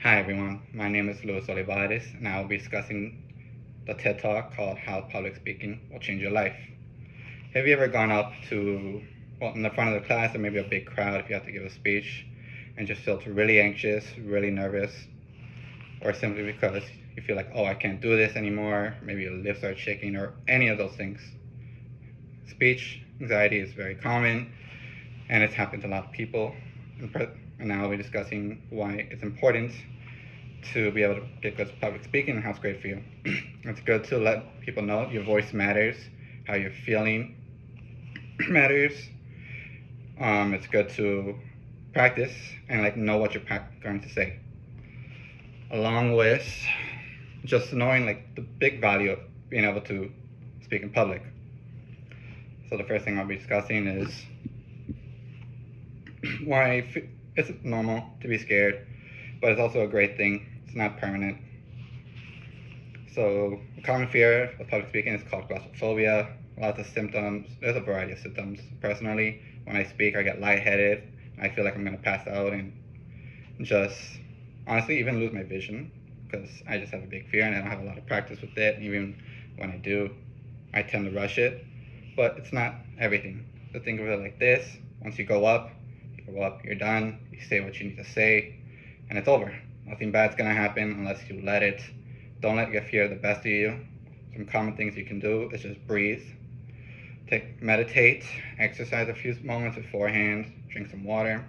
Hi everyone, my name is Luis Olivares and I will be discussing the TED Talk called How Public Speaking Will Change Your Life. Have you ever gone up to, in the front of the class or maybe a big crowd if you have to give a speech and just felt really anxious, really nervous, or simply because you feel like, oh, I can't do this anymore, maybe your lips are shaking or any of those things? Speech anxiety is very common and it's happened to a lot of people, and now I'll be discussing why it's important to be able to get good public speaking and how it's great for you. It's good to let people know your voice matters, how you're feeling matters. It's good to practice and know what you're going to say, along with just knowing the big value of being able to speak in public. So the first thing I'll be discussing is why it's normal to be scared, but it's also a great thing. It's not permanent. So a common fear of public speaking is called glossophobia. Lots of symptoms. There's a variety of symptoms. Personally, when I speak, I get lightheaded. I feel like I'm going to pass out and just honestly even lose my vision because I just have a big fear and I don't have a lot of practice with it. Even when I do, I tend to rush it. But it's not everything. So think of it like this. Once you go up, you're done. You say what you need to say, and it's over. Nothing bad's going to happen unless you let it. Don't let your fear the best of you. Some common things you can do is just breathe. Meditate, exercise a few moments beforehand, drink some water,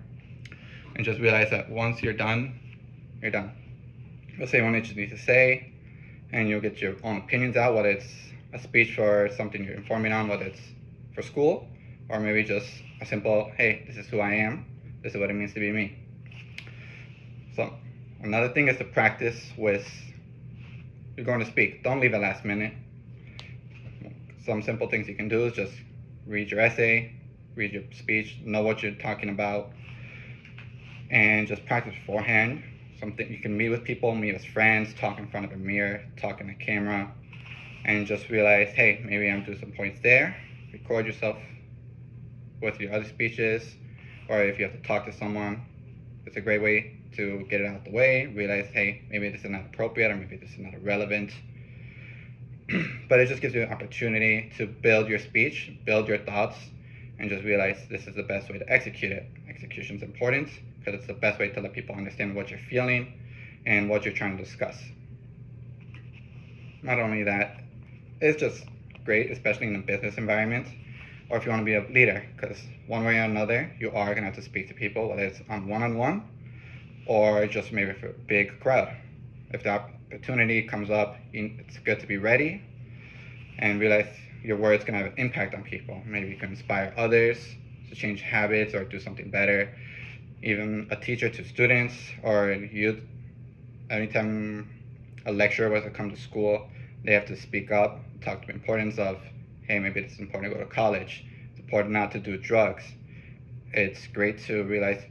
and just realize that once you're done, you're done. You'll say what you need to say, and you'll get your own opinions out, whether it's a speech for something you're informing on, whether it's for school, or maybe just a simple, hey, this is who I am, this is what it means to be me. So another thing is to practice with, you're going to speak, don't leave it last minute. Some simple things you can do is just read your essay, read your speech, know what you're talking about, and just practice beforehand. Something you can meet with people, meet with friends, talk in front of a mirror, talk in a camera, and just realize, hey, maybe I'm doing some points there. Record yourself with your other speeches, or if you have to talk to someone, it's a great way to get it out of the way. Realize, hey, maybe this is not appropriate, or maybe this is not relevant. But it just gives you an opportunity to build your speech, build your thoughts, and just realize this is the best way to execute it. Execution is important because it's the best way to let people understand what you're feeling and what you're trying to discuss. Not only that, it's just great, especially in a business environment, or if you want to be a leader, because one way or another, you are going to have to speak to people, whether it's on one-on-one or just maybe for a big crowd. If the opportunity comes up, it's good to be ready and realize your words can have an impact on people. Maybe you can inspire others to change habits or do something better. Even a teacher to students or youth, anytime a lecturer was to come to school, they have to speak up, talk to the importance of, hey, maybe it's important to go to college. It's important not to do drugs. It's great to realize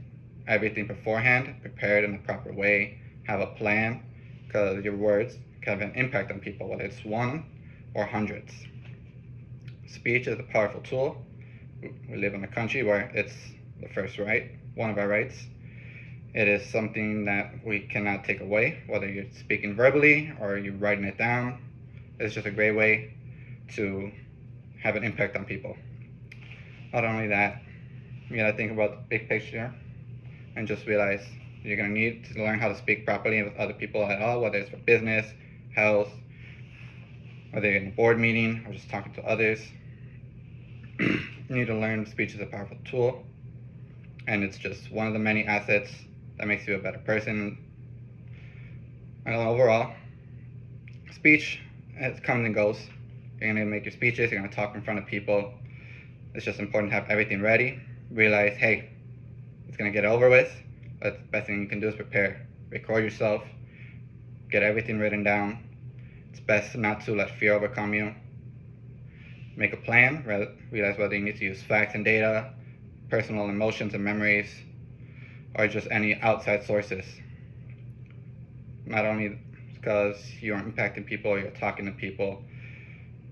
everything beforehand, prepared in the proper way, have a plan, because your words can have an impact on people, whether it's one or hundreds. Speech is a powerful tool. We live in a country where it's the first right, one of our rights. It is something that we cannot take away, whether you're speaking verbally or you're writing it down. It's just a great way to have an impact on people. Not only that, you gotta think about the big picture and just realize you're gonna need to learn how to speak properly with other people at all, whether it's for business, health, whether you're in a board meeting or just talking to others. You need to learn speech is a powerful tool, and it's just one of the many assets that makes you a better person. And overall, speech, it comes and goes. You're gonna make your speeches, you're gonna talk in front of people. It's just important to have everything ready. Realize, hey, it's gonna get over with. But the best thing you can do is prepare. Record yourself, get everything written down. It's best not to let fear overcome you. Make a plan, realize whether you need to use facts and data, personal emotions and memories, or just any outside sources. Not only because you're impacting people or you're talking to people,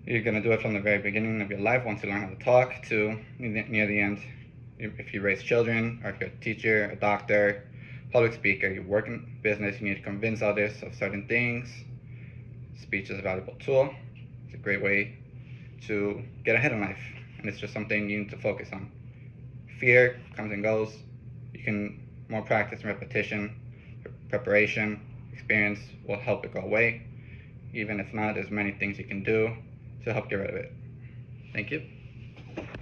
you're going to do it from the very beginning of your life once you learn how to talk to near the end. If you raise children, or if you're a teacher, a doctor, public speaker. You work in business, you need to convince others of certain things. Speech is a valuable tool. It's a great way to get ahead in life, and it's just something you need to focus on. Fear comes and goes. You can more practice and repetition, preparation, experience will help it go away. Even if not, there's many things you can do to help get rid of it. Thank you.